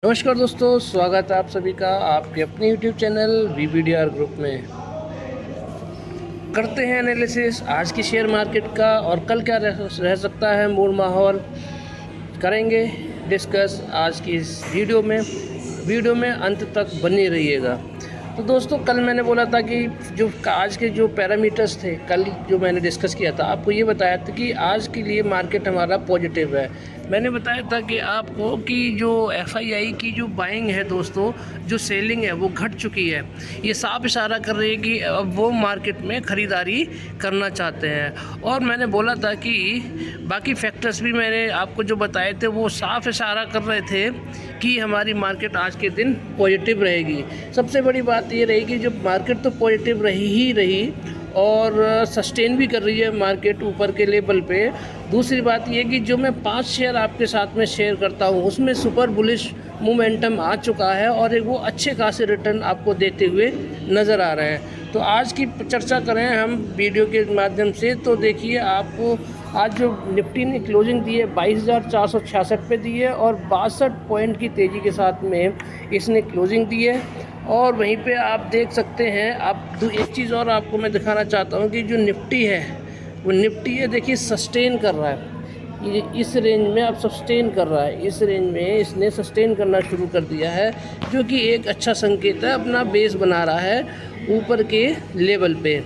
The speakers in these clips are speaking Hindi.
नमस्कार दोस्तों, स्वागत है आप सभी का आपके अपने YouTube चैनल VBDR ग्रुप में। करते हैं एनालिसिस आज की शेयर मार्केट का और कल क्या रह सकता है मूड माहौल, करेंगे डिस्कस आज की इस वीडियो में अंत तक बनी रहिएगा। तो दोस्तों, कल मैंने बोला था कि जो आज के जो पैरामीटर्स थे, कल जो मैंने डिस्कस किया था, आपको ये बताया था कि आज के लिए मार्केट हमारा पॉजिटिव है। मैंने बताया था कि आपको कि जो FII की जो बाइंग है दोस्तों, जो सेलिंग है वो घट चुकी है। ये साफ इशारा कर रही है कि अब वो मार्केट में ख़रीदारी करना चाहते हैं। और मैंने बोला था कि बाकी फैक्टर्स भी मैंने आपको जो बताए थे वो साफ इशारा कर रहे थे कि हमारी मार्केट आज के दिन पॉजिटिव रहेगी। सबसे बड़ी बात ये रही कि जो मार्केट तो पॉजिटिव रही और सस्टेन भी कर रही है मार्केट ऊपर के लेवल पे। दूसरी बात ये कि जो मैं 5 शेयर आपके साथ में शेयर करता हूँ उसमें सुपर बुलिश मोमेंटम आ चुका है और एक वो अच्छे खासे रिटर्न आपको देते हुए नज़र आ रहे हैं। तो आज की चर्चा करें हम वीडियो के माध्यम से, तो देखिए आपको आज जो निफ्टी ने क्लोजिंग दी है 22,466 पे दी है और 62 पॉइंट की तेज़ी के साथ में इसने क्लोजिंग दी है। और वहीं पे आप देख सकते हैं, आप एक चीज़ और आपको मैं दिखाना चाहता हूँ कि जो निफ्टी है वो निफ्टी है, देखिए सस्टेन कर रहा है। ये इस रेंज में अब सस्टेन कर रहा है, इस रेंज में इसने सस्टेन करना शुरू कर दिया है, जो कि एक अच्छा संकेत है। अपना बेस बना रहा है ऊपर के लेवल पे।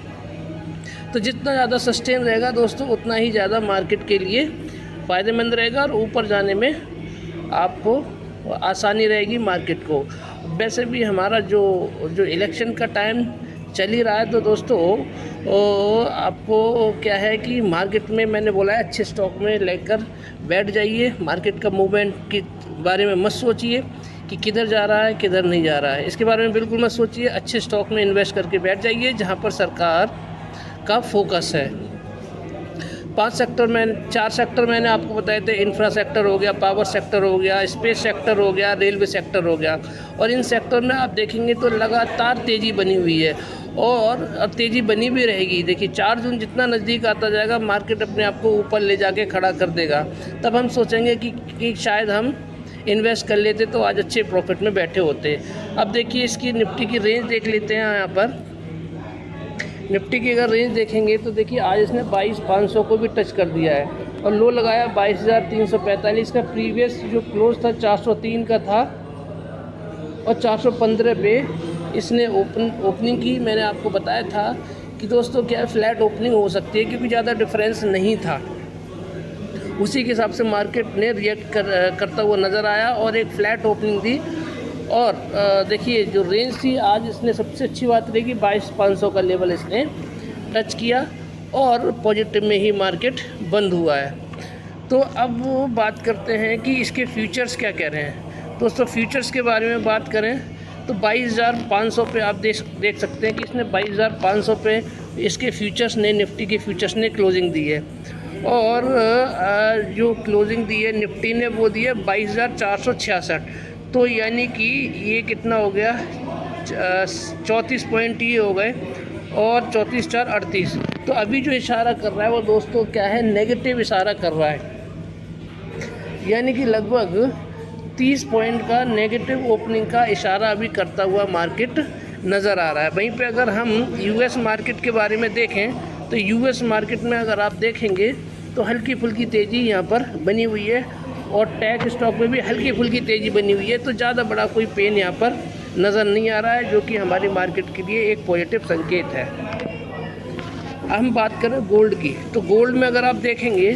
तो जितना ज़्यादा सस्टेन रहेगा दोस्तों, उतना ही ज़्यादा मार्केट के लिए फ़ायदेमंद रहेगा और ऊपर जाने में आपको आसानी रहेगी मार्केट को। वैसे भी हमारा जो इलेक्शन का टाइम चल ही रहा है, तो दोस्तों आपको क्या है कि मार्केट में मैंने बोला है अच्छे स्टॉक में लेकर बैठ जाइए। मार्केट का मूवमेंट के बारे में मत सोचिए कि किधर जा रहा है किधर नहीं जा रहा है, इसके बारे में बिल्कुल मत सोचिए। अच्छे स्टॉक में इन्वेस्ट करके बैठ जाइए जहाँ पर सरकार का फोकस है। 4 सेक्टर मैंने आपको बताए थे। इंफ्रा सेक्टर हो गया, पावर सेक्टर हो गया, स्पेस सेक्टर हो गया, रेलवे सेक्टर हो गया। और इन सेक्टर में आप देखेंगे तो लगातार तेज़ी बनी हुई है और अब तेज़ी बनी भी रहेगी। देखिए 4 जून जितना नज़दीक आता जाएगा मार्केट अपने आप को ऊपर ले जाके खड़ा कर देगा। तब हम सोचेंगे कि शायद हम इन्वेस्ट कर लेते तो आज अच्छे प्रॉफिट में बैठे होते। अब देखिए इसकी निफ्टी की रेंज देख लेते हैं। यहाँ पर निफ्टी की अगर रेंज देखेंगे तो देखिए आज इसने 22,500 को भी टच कर दिया है और लो लगाया 22,345 का। प्रीवियस जो क्लोज था 403 का था और 415 पे इसने ओपनिंग की। मैंने आपको बताया था कि दोस्तों क्या फ्लैट ओपनिंग हो सकती है क्योंकि ज़्यादा डिफरेंस नहीं था। उसी के हिसाब से मार्केट ने रिएक्ट करता हुआ नज़र आया और एक फ्लैट ओपनिंग दी। और देखिए जो रेंज थी आज इसने सबसे अच्छी बात रही कि 22,500 का लेवल इसने टच किया और पॉजिटिव में ही मार्केट बंद हुआ है। तो अब वो बात करते हैं कि इसके फ्यूचर्स क्या कह रहे हैं। दोस्तों फ्यूचर्स के बारे में बात करें तो 22,500 पे आप देख सकते हैं कि इसने 22,500 पे इसके फ्यूचर्स ने, निफ्टी के फ्यूचर्स ने क्लोजिंग दी है। और जो क्लोजिंग दी है निफ्टी ने वो दी है 22,466। तो यानी कि ये कितना हो गया, 34 पॉइंट ये हो गए और 34 4 38। तो अभी जो इशारा कर रहा है वो दोस्तों क्या है, नेगेटिव इशारा कर रहा है। यानी कि लगभग 30 पॉइंट का नेगेटिव ओपनिंग का इशारा अभी करता हुआ मार्केट नज़र आ रहा है। वहीं पे अगर हम US मार्केट के बारे में देखें तो US मार्केट में अगर आप देखेंगे तो हल्की फुल्की तेज़ी यहाँ पर बनी हुई है और टेक स्टॉक में भी हल्की फुल्की तेज़ी बनी हुई है। तो ज़्यादा बड़ा कोई पेन यहाँ पर नज़र नहीं आ रहा है, जो कि हमारी मार्केट के लिए एक पॉजिटिव संकेत है। हम बात करें गोल्ड की, तो गोल्ड में अगर आप देखेंगे,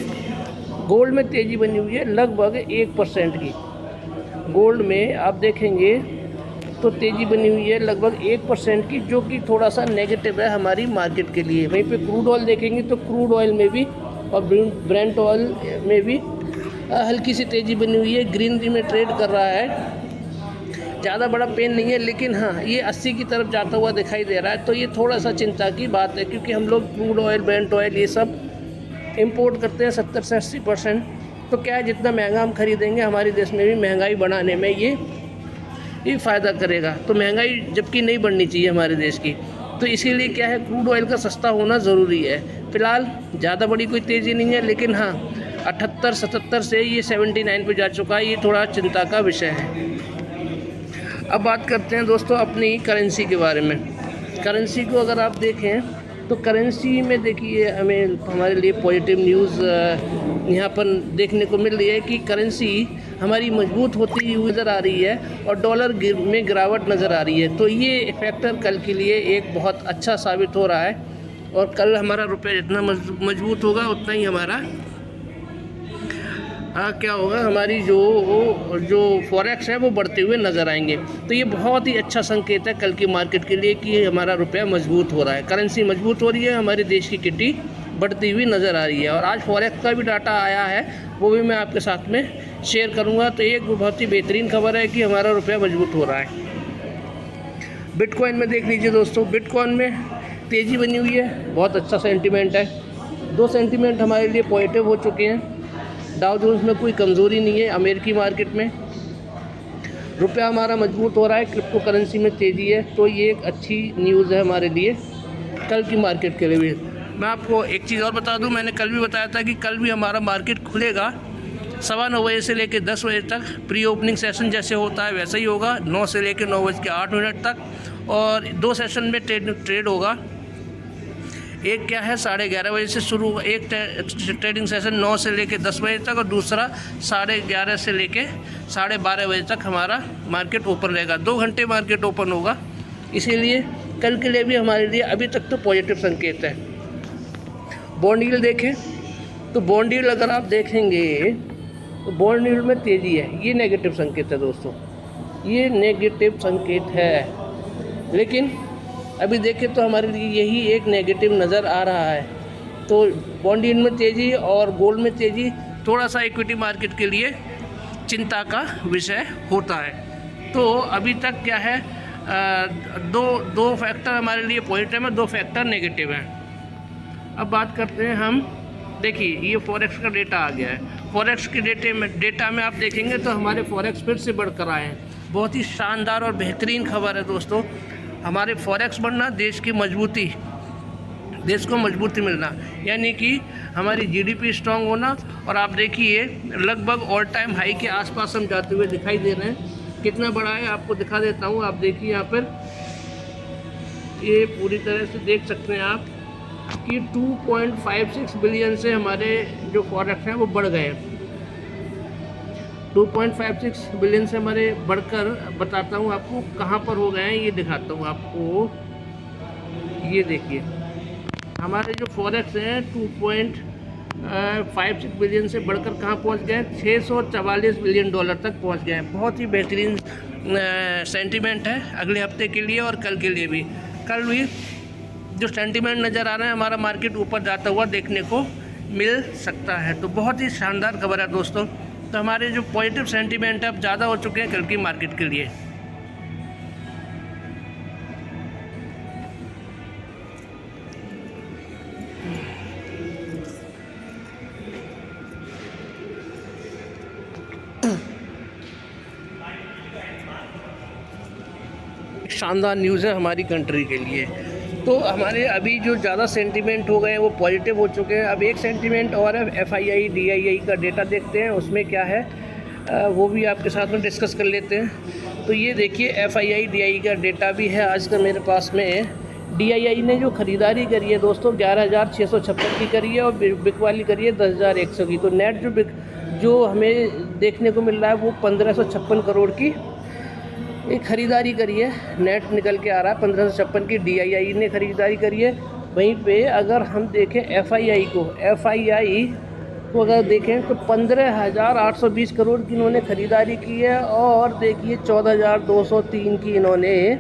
गोल्ड में तेज़ी बनी हुई है लगभग 1% की। गोल्ड में आप देखेंगे तो तेज़ी बनी हुई है लगभग 1% की, जो कि थोड़ा सा नेगेटिव है हमारी मार्केट के लिए। वहीं पे क्रूड ऑयल देखेंगे तो क्रूड ऑयल में भी और ब्रेंट ऑयल में भी हल्की सी तेज़ी बनी हुई है। ग्रीनरी में ट्रेड कर रहा है, ज़्यादा बड़ा पेन नहीं है, लेकिन हाँ ये 80 की तरफ जाता हुआ दिखाई दे रहा है। तो ये थोड़ा सा चिंता की बात है क्योंकि हम लोग क्रूड ऑयल, ब्रेंट ऑयल ये सब इंपोर्ट करते हैं 70 से 80%। तो क्या है, जितना महंगा हम खरीदेंगे हमारे देश में भी महंगाई बढ़ाने में ये फ़ायदा करेगा। तो महंगाई जबकि नहीं बढ़नी चाहिए हमारे देश की, तो इसीलिए क्या है, क्रूड ऑयल का सस्ता होना ज़रूरी है। फ़िलहाल ज़्यादा बड़ी कोई तेज़ी नहीं है, लेकिन हाँ 78-77 से ये 79 पे जा चुका है। ये थोड़ा चिंता का विषय है। अब बात करते हैं दोस्तों अपनी करेंसी के बारे में। करेंसी को अगर आप देखें तो करेंसी में देखिए हमें हमारे लिए पॉजिटिव न्यूज़ यहाँ पर देखने को मिल रही है कि करेंसी हमारी मजबूत होती हुई नज़र आ रही है और डॉलर में गिरावट नज़र आ रही है। तो ये फैक्टर कल के लिए एक बहुत अच्छा साबित हो रहा है और कल हमारा रुपया जितना मजबूत होगा उतना ही हमारा क्या होगा, हमारी जो फॉरेक्स है वो बढ़ते हुए नज़र आएंगे। तो ये बहुत ही अच्छा संकेत है कल की मार्केट के लिए कि हमारा रुपया मजबूत हो रहा है, करेंसी मजबूत हो रही है, हमारे देश की किटी बढ़ती हुई नज़र आ रही है। और आज फॉरेक्स का भी डाटा आया है, वो भी मैं आपके साथ में शेयर करूँगा। तो एक बहुत ही बेहतरीन खबर है कि हमारा रुपया मजबूत हो रहा है। बिटकॉइन में देख लीजिए दोस्तों, बिटकॉइन में तेज़ी बनी हुई है, बहुत अच्छा सेंटीमेंट है। 2 सेंटीमेंट हमारे लिए पॉजिटिव हो चुके हैं। डाउ जोन्स में कोई कमज़ोरी नहीं है, अमेरिकी मार्केट में रुपया हमारा मजबूत हो रहा है, क्रिप्टो करेंसी में तेज़ी है। तो ये एक अच्छी न्यूज़ है हमारे लिए कल की मार्केट के लिए भी। मैं आपको एक चीज़ और बता दूं, मैंने कल भी बताया था कि कल भी हमारा मार्केट खुलेगा 9:15 बजे से लेकर 10 बजे तक। प्री ओपनिंग सेशन जैसे होता है वैसा ही होगा, 9 से लेकर 9:08 तक। और 2 सेशन में ट्रेड होगा। एक क्या है 11:30 बजे से शुरू, एक ट्रेडिंग सेशन 9 से लेकर 10 बजे तक और दूसरा 11:30 से लेकर 12:30 बजे तक हमारा मार्केट ओपन रहेगा। 2 घंटे मार्केट ओपन होगा, इसीलिए कल के लिए भी हमारे लिए अभी तक तो पॉजिटिव संकेत है। बॉन्ड यील्ड देखें तो बॉन्ड यील्ड अगर आप देखेंगे तो बॉन्ड यील्ड में तेज़ी है, ये नेगेटिव संकेत है दोस्तों, ये नेगेटिव संकेत है। लेकिन अभी देखें तो हमारे लिए यही एक नेगेटिव नज़र आ रहा है। तो बॉन्ड यील्ड में तेज़ी और गोल्ड में तेज़ी थोड़ा सा इक्विटी मार्केट के लिए चिंता का विषय होता है। तो अभी तक क्या है, दो फैक्टर हमारे लिए पॉजिटिव है, 2 फैक्टर नेगेटिव हैं। अब बात करते हैं हम, देखिए ये फॉरेक्स का डेटा आ गया है। फॉरेक्स के डेटा में आप देखेंगे तो हमारे फॉरेक्स फिर से बढ़कर आए हैं। बहुत ही शानदार और बेहतरीन खबर है दोस्तों। हमारे फॉरेक्स बढ़ना, देश की मजबूती, देश को मजबूती मिलना, यानी कि हमारी जीडीपी स्ट्रांग होना। और आप देखिए लगभग ऑल टाइम हाई के आसपास हम जाते हुए दिखाई दे रहे हैं। कितना बड़ा है आपको दिखा देता हूँ। आप देखिए यहाँ पर ये पूरी तरह से देख सकते हैं आप कि 2.56 बिलियन से हमारे जो फॉरेक्स हैं वो बढ़ गए हैं। 2.56 बिलियन से हमारे बढ़कर, बताता हूँ आपको कहाँ पर हो गए हैं, ये दिखाता हूँ आपको। ये देखिए हमारे जो फॉरेक्स हैं 2.56 बिलियन से बढ़कर कहाँ पहुँच गए, 644 बिलियन डॉलर तक पहुँच गए हैं। बहुत ही बेहतरीन सेंटीमेंट है अगले हफ्ते के लिए और कल के लिए भी। कल भी जो सेंटीमेंट नज़र आ रहा है, हमारा मार्केट ऊपर जाता हुआ देखने को मिल सकता है। तो बहुत ही शानदार खबर है दोस्तों। तो हमारे जो पॉजिटिव सेंटीमेंट है अब ज़्यादा हो चुके हैं कल की मार्केट के लिए। शानदार न्यूज़ है हमारी कंट्री के लिए। तो हमारे अभी जो ज़्यादा सेंटीमेंट हो गए हैं वो पॉजिटिव हो चुके हैं। अब एक सेंटीमेंट और है, FII DII का डेटा देखते हैं उसमें क्या है, वो भी आपके साथ में डिस्कस कर लेते हैं। तो ये देखिए FII DII का डेटा भी है आज का मेरे पास में। DII ने जो ख़रीदारी करी है दोस्तों 11,656 की करी है और बिकवाली करी है 10,100 की। तो नेट जो हमें देखने को मिल रहा है वो 1,556 करोड़ की एक ख़रीदारी करी है। नेट निकल के आ रहा है 1,556 की DII ने ख़रीदारी करी है। वहीं पे अगर हम देखें FII को अगर देखें तो 15,820 करोड़ की इन्होंने ख़रीदारी की है और देखिए 14,203 की इन्होंने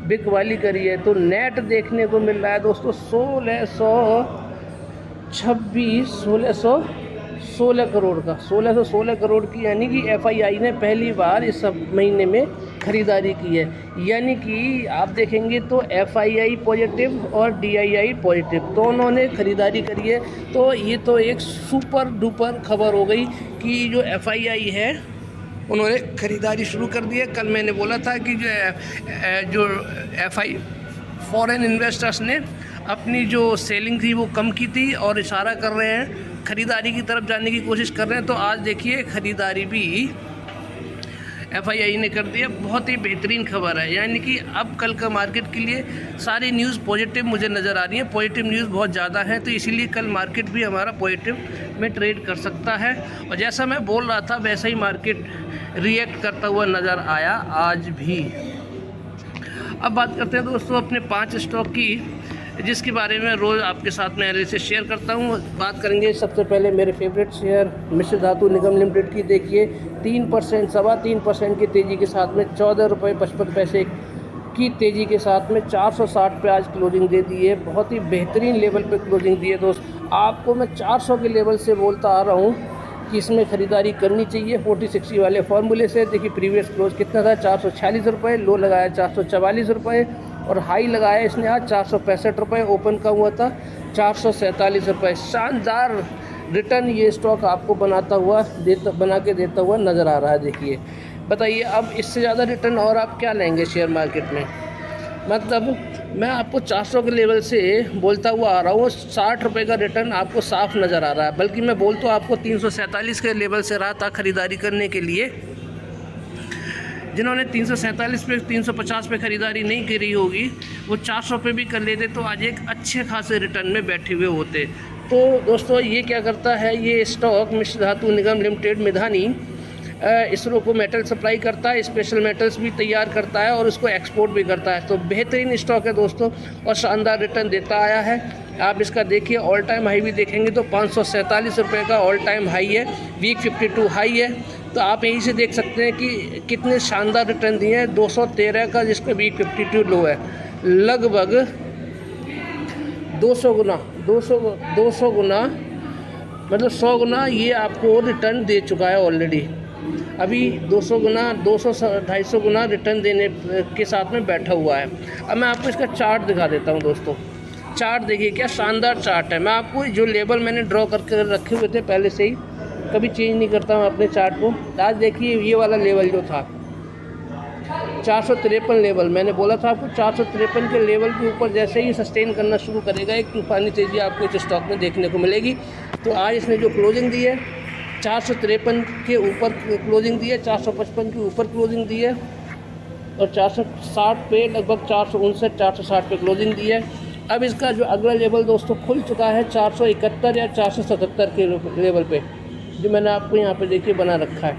बिकवाली करी है। तो नेट देखने को मिल रहा है दोस्तों 1616 करोड़ का, 1616 करोड़ की, यानी कि FII ने पहली बार इस महीने में ख़रीदारी की है। यानी कि आप देखेंगे तो FII पॉजिटिव और DII पॉजिटिव, दोनों ने ख़रीदारी करी है। तो ये तो एक सुपर डुपर खबर हो गई कि जो FII है उन्होंने ख़रीदारी शुरू कर दी है। कल मैंने बोला था कि जो फॉरेन इन्वेस्टर्स ने अपनी जो सेलिंग थी वो कम की थी और इशारा कर रहे हैं ख़रीदारी की तरफ जाने की कोशिश कर रहे हैं। तो आज देखिए ख़रीदारी भी FII ने कर दिया। बहुत ही बेहतरीन खबर है, यानी कि अब कल का मार्केट के लिए सारी न्यूज़ पॉजिटिव मुझे नज़र आ रही है। पॉजिटिव न्यूज़ बहुत ज़्यादा है, तो इसीलिए कल मार्केट भी हमारा पॉजिटिव में ट्रेड कर सकता है। और जैसा मैं बोल रहा था वैसा ही मार्केट रिएक्ट करता हुआ नज़र आया आज भी। अब बात करते हैं दोस्तों अपने 5 स्टॉक की, जिसके बारे में रोज़ आपके साथ में एनालिसिस शेयर करता हूँ। बात करेंगे सबसे पहले मेरे फेवरेट शेयर मिश्र धातु निगम लिमिटेड की। देखिए 3% 3.25% की तेज़ी के साथ में 14 रुपये 55 पैसे की तेज़ी के साथ में 460 पे आज क्लोजिंग दे दी है। बहुत ही बेहतरीन लेवल पे क्लोजिंग दी है दोस्त। आपको मैं 400 के लेवल से बोलता आ रहा हूँ कि इसमें ख़रीदारी करनी चाहिए 40-60 वाले फार्मूले से। देखिए प्रीवियस क्लोज कितना था, 446 रुपये, लो लगाया 444 रुपये और हाई लगाया इसने आज 465 रुपये। ओपन का हुआ था 447 रुपये। शानदार रिटर्न ये स्टॉक आपको बना के देता हुआ नज़र आ रहा है। देखिए बताइए अब इससे ज़्यादा रिटर्न और आप क्या लेंगे शेयर मार्केट में। मतलब मैं आपको 400 के लेवल से बोलता हुआ आ रहा हूँ, 60 रुपये का रिटर्न आपको साफ नज़र आ रहा है। बल्कि मैं बोल तो आपको 347 के लेवल से रहा था ख़रीदारी करने के लिए। जिन्होंने 347 पे 350 पे ख़रीदारी नहीं करी होगी वो 400 पे भी कर लेते तो आज एक अच्छे खासे रिटर्न में बैठे हुए होते। तो दोस्तों ये क्या करता है, ये स्टॉक मिश्र धातु निगम लिमिटेड मिधानी इसरो को मेटल सप्लाई करता है, स्पेशल मेटल्स भी तैयार करता है और उसको एक्सपोर्ट भी करता है। तो बेहतरीन स्टॉक है दोस्तों और शानदार रिटर्न देता आया है। आप इसका देखिए ऑल टाइम हाई भी देखेंगे तो 547 रुपये का ऑल टाइम हाई है, वीक 52 हाई है। तो आप यहीं से देख सकते हैं कि कितने शानदार रिटर्न दिए हैं। 213 का जिसका वीक 52 लो है, लगभग 200 गुना मतलब 100 गुना ये आपको रिटर्न दे चुका है ऑलरेडी। अभी 200 गुना 200-250 गुना रिटर्न देने के साथ में बैठा हुआ है। अब मैं आपको इसका चार्ट दिखा देता हूँ दोस्तों। चार्ट देखिए क्या शानदार चार्ट है। मैं आपको जो लेवल मैंने ड्रॉ करके रखे हुए थे पहले से ही, कभी चेंज नहीं करता हूँ अपने चार्ट को। आज देखिए ये वाला लेवल जो था 453 लेवल, मैंने बोला था आपको 453 के लेवल के ऊपर जैसे ही सस्टेन करना शुरू करेगा एक तूफानी तेज़ी आपको इस स्टॉक में देखने को मिलेगी। तो आज इसने जो क्लोजिंग दी है 453 के ऊपर क्लोजिंग दी है, 455 के ऊपर क्लोजिंग दी है और 460 पे लगभग 459-460 पे क्लोजिंग दी है। अब इसका जो अगला लेवल दोस्तों खुल चुका है 471 या 477 के लेवल पे, जो मैंने आपको यहाँ पे देखिए बना रखा है।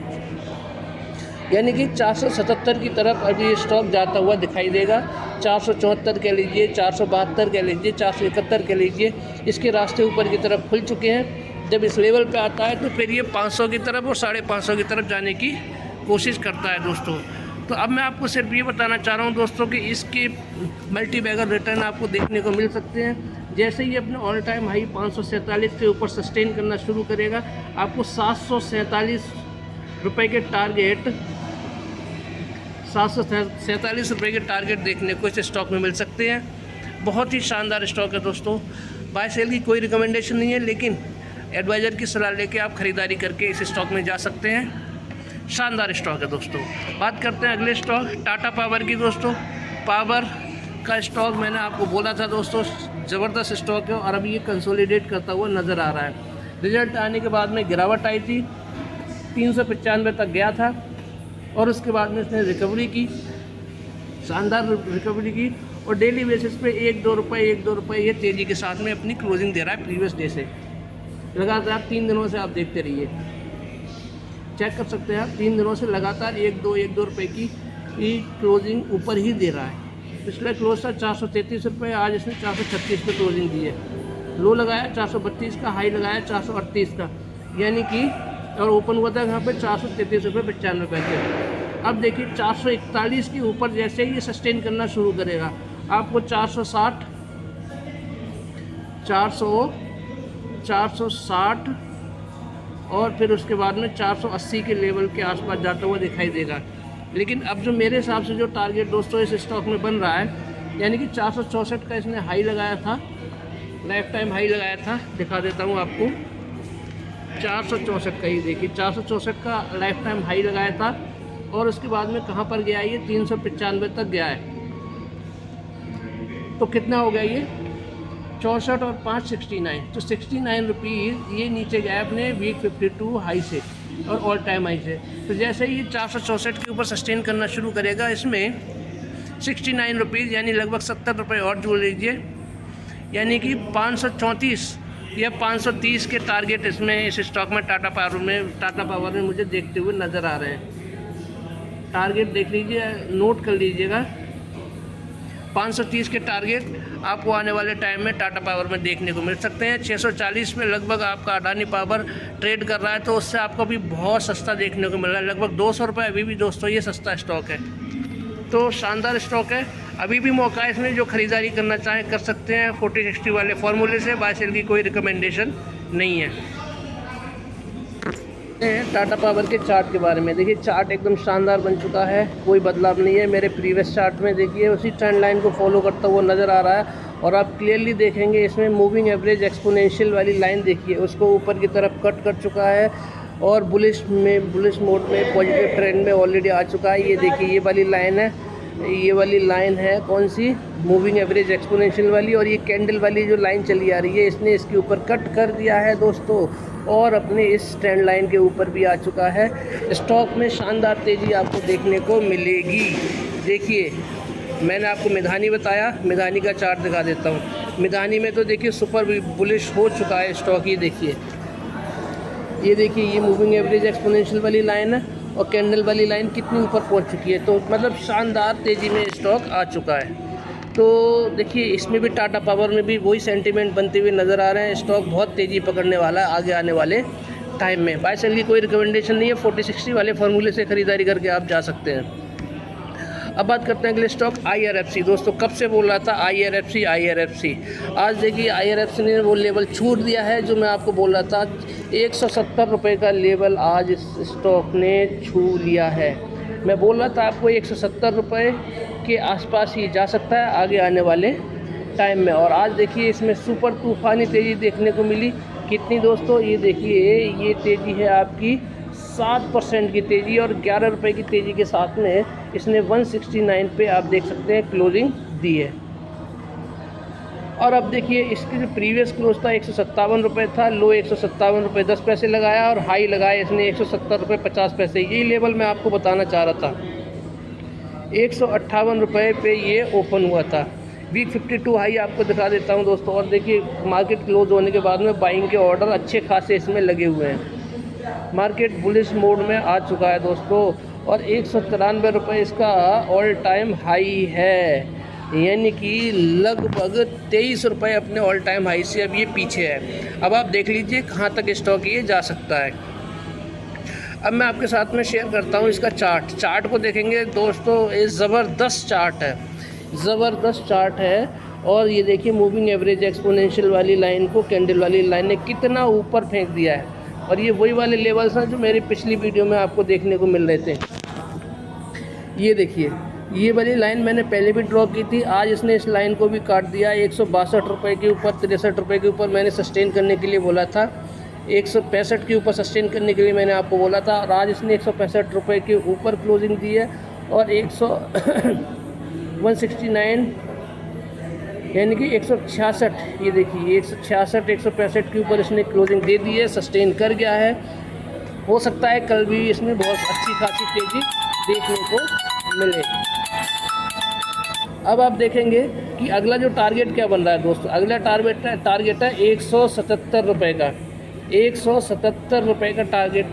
यानी कि 477 की तरफ अभी स्टॉक जाता हुआ दिखाई देगा। 474 कह लीजिए, 472 कह लीजिए, 471 कह लीजिए, इसके रास्ते ऊपर की तरफ खुल चुके हैं। जब इस लेवल पे आता है तो फिर ये 500 की तरफ और 550 की तरफ जाने की कोशिश करता है दोस्तों। तो अब मैं आपको सिर्फ ये बताना चाह रहा हूँ दोस्तों कि इसके मल्टी बैगर रिटर्न आपको देखने को मिल सकते हैं। जैसे ही अपने ऑल टाइम हाई 547 के ऊपर सस्टेन करना शुरू करेगा, आपको 747 रुपये के टारगेट 747 रुपये के टारगेट देखने को इस स्टॉक में मिल सकते हैं। बहुत ही शानदार स्टॉक है दोस्तों। बाय सेल की कोई रिकमेंडेशन नहीं है, लेकिन एडवाइज़र की सलाह लेके आप ख़रीदारी करके इस स्टॉक में जा सकते हैं। शानदार स्टॉक है दोस्तों। बात करते हैं अगले स्टॉक टाटा पावर की दोस्तों। पावर का स्टॉक मैंने आपको बोला था दोस्तों ज़बरदस्त स्टॉक है और अभी ये कंसोलिडेट करता हुआ नज़र आ रहा है। रिजल्ट आने के बाद में गिरावट आई थी, 395 तक गया था और उसके बाद में इसने रिकवरी की, शानदार रिकवरी की और डेली बेसिस पे 1-2 रुपये ये तेज़ी के साथ में अपनी क्लोजिंग दे रहा है प्रीवियस डे से। लगातार 3 दिनों से आप देखते रहिए, चेक कर सकते हैं आप, 3 दिनों से लगातार 1-2 रुपये की क्लोजिंग ऊपर ही दे रहा है। पिछले क्लोज था 433 रुपये, आज इसने 436 पे क्लोजिंग दी है। लो लगाया 432 का, हाई लगाया 438 का, यानी कि और ओपन हुआ था यहाँ पे 433 रुपये 95 पैसे। अब देखिए 441 के ऊपर जैसे ही ये सस्टेन करना शुरू करेगा, आपको 460 और फिर उसके बाद में 480 के लेवल के आसपास जाता हुआ दिखाई देगा। लेकिन अब जो मेरे हिसाब से जो टारगेट दोस्तों इस स्टॉक में बन रहा है, यानी कि 464 का इसने हाई लगाया था, लाइफ टाइम हाई लगाया था, दिखा देता हूँ आपको। 464 का ही देखिए, 464 का लाइफ टाइम हाई लगाया था और उसके बाद में कहाँ पर गया ये 395 तक गया है। तो कितना हो गया ये 64 और 5 69, तो 69 रुपीज़ ये नीचे गया अपने वीक 52 हाई से। और ऑल टाइम हाई से। तो जैसे ही 464 के ऊपर सस्टेन करना शुरू करेगा, इसमें 69 रुपीज़ यानी लगभग 70 रुपये और जोड़ लीजिए, यानी कि 534 या 530 के टारगेट इसमें इस स्टॉक में टाटा पावर में मुझे देखते हुए नज़र आ रहे हैं। टारगेट देख लीजिए, नोट कर लीजिएगा, 530 के टारगेट आपको आने वाले टाइम में टाटा पावर में देखने को मिल सकते हैं। 640 में लगभग आपका अडानी पावर ट्रेड कर रहा है, तो उससे आपको भी बहुत सस्ता देखने को मिल रहा है, लगभग 200 रुपये अभी भी दोस्तों ये सस्ता स्टॉक है। तो शानदार स्टॉक है, अभी भी मौका है इसमें, जो ख़रीदारी करना चाहें कर सकते हैं। 40-60 वाले फार्मूले से बाय सेल की कोई रिकमेंडेशन नहीं है। टाटा पावर के चार्ट के बारे में देखिए, चार्ट एकदम शानदार बन चुका है, कोई बदलाव नहीं है। मेरे प्रीवियस चार्ट में देखिए उसी ट्रेंड लाइन को फॉलो करता हुआ नज़र आ रहा है, और आप क्लियरली देखेंगे इसमें मूविंग एवरेज एक्सपोनेंशियल वाली लाइन देखिए, उसको ऊपर की तरफ कट कर चुका है और बुलिश मोड में पॉजिटिव ट्रेंड में ऑलरेडी आ चुका है। ये देखिए ये वाली लाइन है, ये वाली लाइन है कौन सी, मूविंग एवरेज एक्सपोनेंशियल वाली, और ये कैंडल वाली जो लाइन चली आ रही है इसने इसके ऊपर कट कर दिया है दोस्तों, और अपने इस ट्रेंड लाइन के ऊपर भी आ चुका है। स्टॉक में शानदार तेज़ी आपको देखने को मिलेगी। देखिए मैंने आपको मिधानी बताया, मिधानी का चार्ट दिखा देता हूँ। मिधानी में तो देखिए सुपर बुलिश हो चुका है स्टॉक, ये देखिए ये मूविंग एवरेज एक्सपोनेंशियल वाली लाइन है और कैंडल वाली लाइन कितनी ऊपर पहुंच चुकी है, तो मतलब शानदार तेज़ी में स्टॉक आ चुका है। तो देखिए इसमें भी टाटा पावर में भी वही सेंटीमेंट बनते हुए नज़र आ रहे हैं, स्टॉक बहुत तेज़ी पकड़ने वाला है आगे आने वाले टाइम में। बाय सेल की कोई रिकमेंडेशन नहीं है, 40-60 वाले फार्मूले से ख़रीदारी करके आप जा सकते हैं। अब बात करते हैं अगले स्टॉक IRFC। दोस्तों कब से बोल रहा था IRFC, आज देखिए IRFC ने वो लेवल छूट दिया है जो मैं आपको बोल रहा था, 170 रुपये का लेवल आज इस स्टॉक ने छू लिया है। मैं बोल रहा था आपको 170 रुपये के आसपास ही जा सकता है आगे आने वाले टाइम में, और आज देखिए इसमें सुपर तूफ़ानी तेज़ी देखने को मिली। कितनी दोस्तों, ये देखिए ये तेज़ी है आपकी 7% की तेज़ी, और 11 रुपये की तेज़ी के साथ में इसने 169 पे आप देख सकते हैं क्लोजिंग दी है। और अब देखिए इसकी जो प्रीवियस क्लोज था 157 रुपये था, लो 157 रुपये 10 पैसे लगाया, और हाई लगाया इसने 170 रुपये 50 पैसे। यही लेवल मैं आपको बताना चाह रहा था, 158 रुपये पे ये ओपन हुआ था। वीक 52 हाई आपको दिखा देता हूँ दोस्तों, और देखिए मार्केट क्लोज होने के बाद में बाइंग के ऑर्डर अच्छे खासे इसमें लगे हुए हैं। मार्केट बुलिश मोड में आ चुका है दोस्तों, और 193 रुपये इसका ऑल टाइम हाई है, यानी कि लगभग 23 रुपये अपने ऑल टाइम हाई से अब ये पीछे है। अब आप देख लीजिए कहाँ तक स्टॉक ये जा सकता है। अब मैं आपके साथ में शेयर करता हूँ इसका चार्ट को देखेंगे दोस्तों, ये ज़बरदस्त चार्ट है, और ये देखिए मूविंग एवरेज एक्सपोनेंशियल वाली लाइन को कैंडल वाली लाइन ने कितना ऊपर फेंक दिया है, और ये वही वाले लेवल्स हैं जो मेरी पिछली वीडियो में आपको देखने को मिल रहे थे। ये देखिए ये वाली लाइन मैंने पहले भी ड्रॉ की थी, आज इसने इस लाइन को भी काट दिया 162 रुपये के ऊपर, 63 रुपये के ऊपर मैंने सस्टेन करने के लिए बोला था, 165 के ऊपर सस्टेन करने के लिए मैंने आपको बोला था, और आज इसने 165 रुपये के ऊपर क्लोजिंग दी है, और 169 यानी कि 166, ये देखिए 166 165 के ऊपर इसने क्लोजिंग दे दी है, सस्टेन कर गया है। हो सकता है कल भी इसमें बहुत अच्छी खासी तेज़ी देखने को मिले। अब आप देखेंगे कि अगला जो टारगेट क्या बन रहा है दोस्तों, अगला टारगेट है 177 रुपये का, 177 रुपये का टारगेट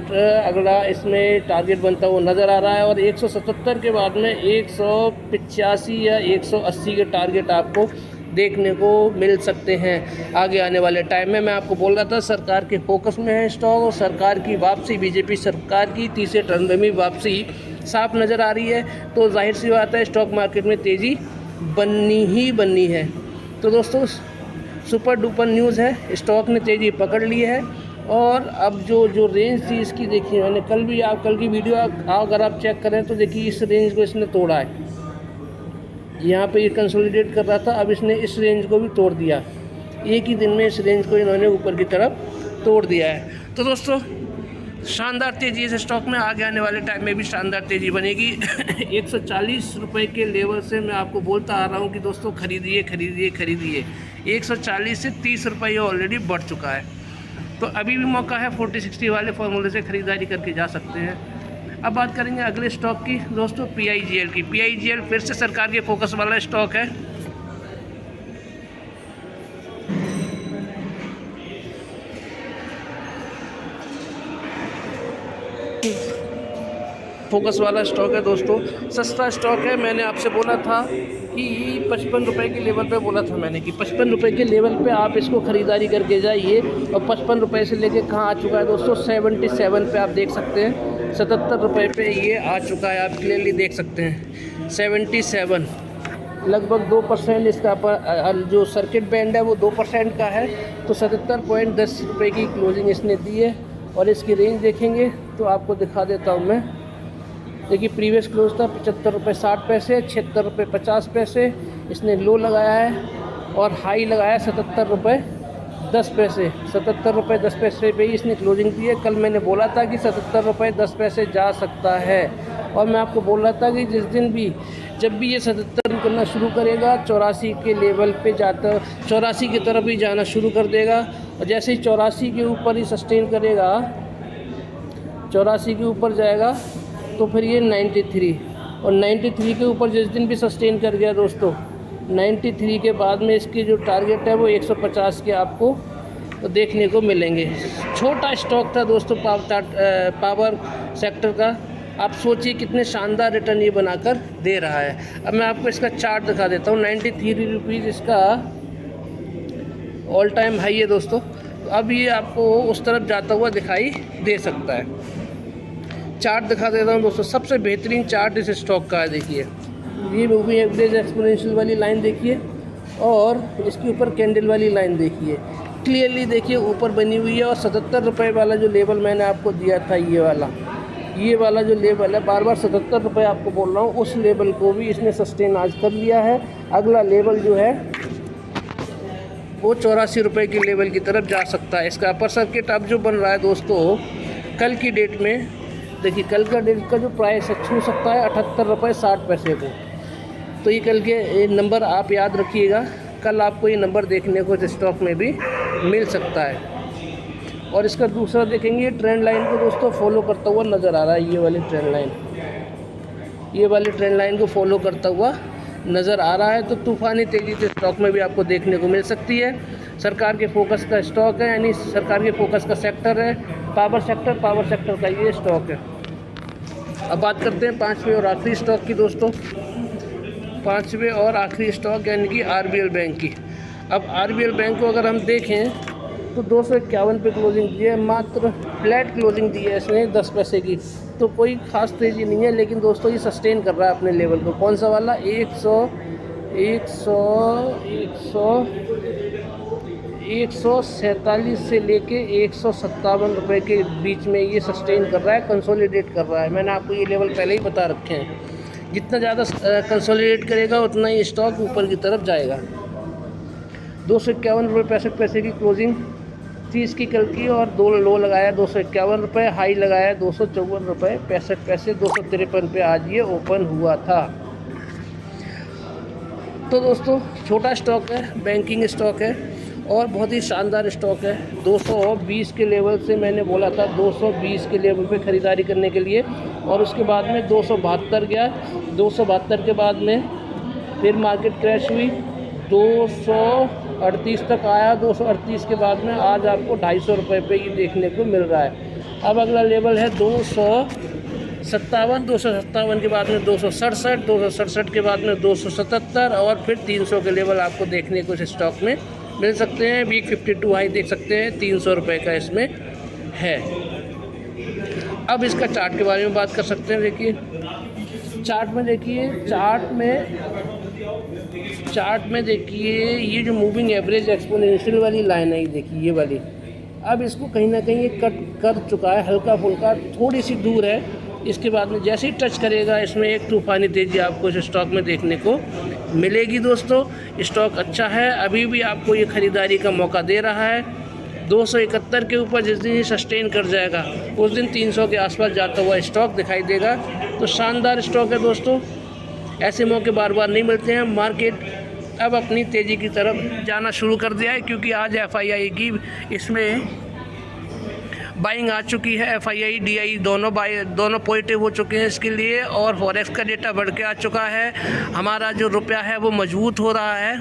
अगला इसमें टारगेट बनता हुआ नज़र आ रहा है, और 177 के बाद में 185 या 180 के टारगेट आपको देखने को मिल सकते हैं आगे आने वाले टाइम में। मैं आपको बोल रहा था सरकार के फोकस में है स्टॉक, और सरकार की वापसी, बीजेपी सरकार की तीसरे टर्म में वापसी साफ नज़र आ रही है, तो जाहिर सी बात है स्टॉक मार्केट में तेज़ी बननी है। तो दोस्तों सुपर डुपर न्यूज़ है, स्टॉक ने तेज़ी पकड़ ली है, और अब जो रेंज थी इसकी देखिए, मैंने कल की वीडियो अगर आप चेक करें तो देखिए इस रेंज को इसने तोड़ा है, यहाँ पे ये कंसोलिडेट कर रहा था, अब इसने इस रेंज को भी तोड़ दिया, एक ही दिन में इस रेंज को इन्होंने ऊपर की तरफ तोड़ दिया है। तो दोस्तों शानदार तेज़ी इस स्टॉक में आगे आने वाले टाइम में भी शानदार तेज़ी बनेगी। 140 रुपये के लेवल से मैं आपको बोलता आ रहा हूँ कि दोस्तों खरीदिए। 140 से 30 रुपये ऑलरेडी बढ़ चुका है। तो अभी भी मौका है, 40-60 वाले फार्मूले से ख़रीदारी करके जा सकते हैं। अब बात करेंगे अगले स्टॉक की दोस्तों, PIGL की। PIGL फिर से सरकार के फोकस वाला स्टॉक है। फोकस वाला स्टॉक है दोस्तों, सस्ता स्टॉक है। मैंने आपसे बोला था कि 55 रुपये के लेवल पे बोला था मैंने कि 55 रुपये के लेवल पे आप इसको ख़रीदारी करके जाइए। और 55 रुपये से लेके कहाँ आ चुका है दोस्तों, 77 पे आप देख सकते हैं। 77 रुपये पे ये आ चुका है, आप क्लियरली देख सकते हैं 77, लगभग 2% इसका जो सर्किट बैंड है वो 2% का है। तो 77.10 रुपये की क्लोजिंग इसने दी है। और इसकी रेंज देखेंगे तो आपको दिखा देता हूँ मैं। देखिए प्रीवियस क्लोज था 75 रुपये 60 पैसे, 76 रुपये 50 पैसे इसने लो लगाया है। और हाई लगाया 77 रुपये 10 पैसे। 77 रुपये 10 पैसे पे ही इसने क्लोजिंग दी है। कल मैंने बोला था कि 77 रुपये 10 पैसे जा सकता है। और मैं आपको बोल रहा था कि जिस दिन भी जब भी ये 77 करना शुरू करेगा, 84 के लेवल पे जाता, 84 की तरफ ही जाना शुरू कर देगा। और जैसे ही 84 के ऊपर ही सस्टेन करेगा, 84 के ऊपर जाएगा तो फिर ये 93, और 93 के ऊपर जिस दिन भी सस्टेन कर गया दोस्तों, 93 के बाद में इसकी जो टारगेट है वो 150 के आपको तो देखने को मिलेंगे। छोटा स्टॉक था दोस्तों पावर सेक्टर का। आप सोचिए कितने शानदार रिटर्न ये बनाकर दे रहा है। अब मैं आपको इसका चार्ट दिखा देता हूँ। 93 रुपीज़ इसका ऑल टाइम हाई है दोस्तों। अब ये आपको उस तरफ जाता हुआ दिखाई दे सकता है। चार्ट दिखा देता हूँ दोस्तों। सबसे बेहतरीन चार्ट इस स्टॉक का है। देखिए ये मूविंग एवरेज एक्सपोनेंशियल वाली लाइन देखिए, और इसके ऊपर कैंडल वाली लाइन देखिए, क्लियरली देखिए ऊपर बनी हुई है। और 77 रुपये वाला जो लेवल मैंने आपको दिया था, ये वाला जो लेवल है, बार बार 77 रुपये आपको बोल रहा हूँ, उस लेवल को भी इसने सस्टेन आज कर लिया है। अगला लेवल जो है वो 84 रुपये के लेवल की तरफ जा सकता है। इसका अपर सर्किट अब जो बन रहा है दोस्तों, कल की डेट में देखिए, कल का डेट का जो प्राइस है छू सकता है 78 रुपये 60 पैसे को। तो ये कल के नंबर आप याद रखिएगा, कल आपको ये नंबर देखने को इस स्टॉक में भी मिल सकता है। और इसका दूसरा देखेंगे, ट्रेंड लाइन को दोस्तों फॉलो करता हुआ नज़र आ रहा है। ये वाली ट्रेंड लाइन को फॉलो करता हुआ नज़र आ रहा है। तो तूफ़ानी तेज़ी से स्टॉक में भी आपको देखने को मिल सकती है। सरकार के फोकस का स्टॉक है, यानी सरकार के फोकस का सेक्टर है पावर सेक्टर का ये स्टॉक है। अब बात करते हैं 5वें और आखिरी स्टॉक की दोस्तों। 5वें और आखिरी स्टॉक यानी कि RBL बैंक की। अब RBL बैंक को अगर हम देखें तो 251 पे क्लोजिंग दी है, मात्र फ्लैट क्लोजिंग दी है इसने 10 पैसे की। तो कोई ख़ास तेज़ी नहीं है, लेकिन दोस्तों ये सस्टेन कर रहा है अपने लेवल को। कौन सा वाला, 147 से लेके 157 रुपये के बीच में ये सस्टेन कर रहा है, कंसोलिडेट कर रहा है। मैंने आपको ये लेवल पहले ही बता रखे हैं। जितना ज़्यादा कंसोलिडेट करेगा उतना ही स्टॉक ऊपर की तरफ जाएगा। 251 रुपये 65 पैसे की क्लोजिंग 30 की कल की, और 2 लो लगाया 251 रुपये, हाई लगाया 254 रुपये 65 पैसे। 253 पे आज ये ओपन हुआ था। तो दोस्तों छोटा स्टॉक है, बैंकिंग स्टॉक है और बहुत ही शानदार स्टॉक है। 220 के लेवल से मैंने बोला था 220 के लेवल पे ख़रीदारी करने के लिए, और उसके बाद में 272 गया। 272 के बाद में फिर मार्केट क्रैश हुई, 238 तक आया। 238 के बाद में आज आपको 250 रुपये पे ही देखने को मिल रहा है। अब अगला लेवल है 257। 257 के बाद में 267, 267 के बाद में 277, और फिर 300 के लेवल आपको देखने को इस स्टॉक में मिल सकते हैं। वीक 52 हाई देख सकते हैं, 300 रुपये का इसमें है। अब इसका चार्ट के बारे में बात कर सकते हैं। देखिए चार्ट में देखिए ये जो मूविंग एवरेज एक्सपोनेंशियल वाली लाइन है, ये देखिए ये वाली, अब इसको कहीं ना कहीं ये कट कर चुका है, हल्का फुल्का थोड़ी सी दूर है। इसके बाद में जैसे ही टच करेगा इसमें एक तूफ़ानी तेज़ी आपको इस स्टॉक में देखने को मिलेगी। दोस्तों स्टॉक अच्छा है, अभी भी आपको ये ख़रीदारी का मौका दे रहा है। 271 के ऊपर जिस दिन ये सस्टेन कर जाएगा उस दिन 300 के आसपास जाता हुआ स्टॉक दिखाई देगा। तो शानदार स्टॉक है दोस्तों, ऐसे मौके बार बार नहीं मिलते हैं। मार्केट अब अपनी तेज़ी की तरफ जाना शुरू कर दिया है, क्योंकि आज FII की इसमें बाइंग आ चुकी है, FII DI दोनों पॉजिटिव हो चुके हैं इसके लिए, और फॉरेक्स का डेटा बढ़ के आ चुका है। हमारा जो रुपया है वो मजबूत हो रहा है।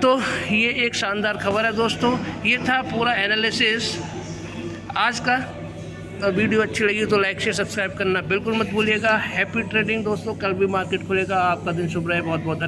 तो ये एक शानदार खबर है दोस्तों। ये था पूरा एनालिसिस आज का। वीडियो अच्छी लगी तो लाइक शेयर सब्सक्राइब करना बिल्कुल मत भूलिएगा। हैप्पी ट्रेडिंग दोस्तों। कल भी मार्केट खुलेगा। आपका दिन शुभ रहे। बहुत बहुत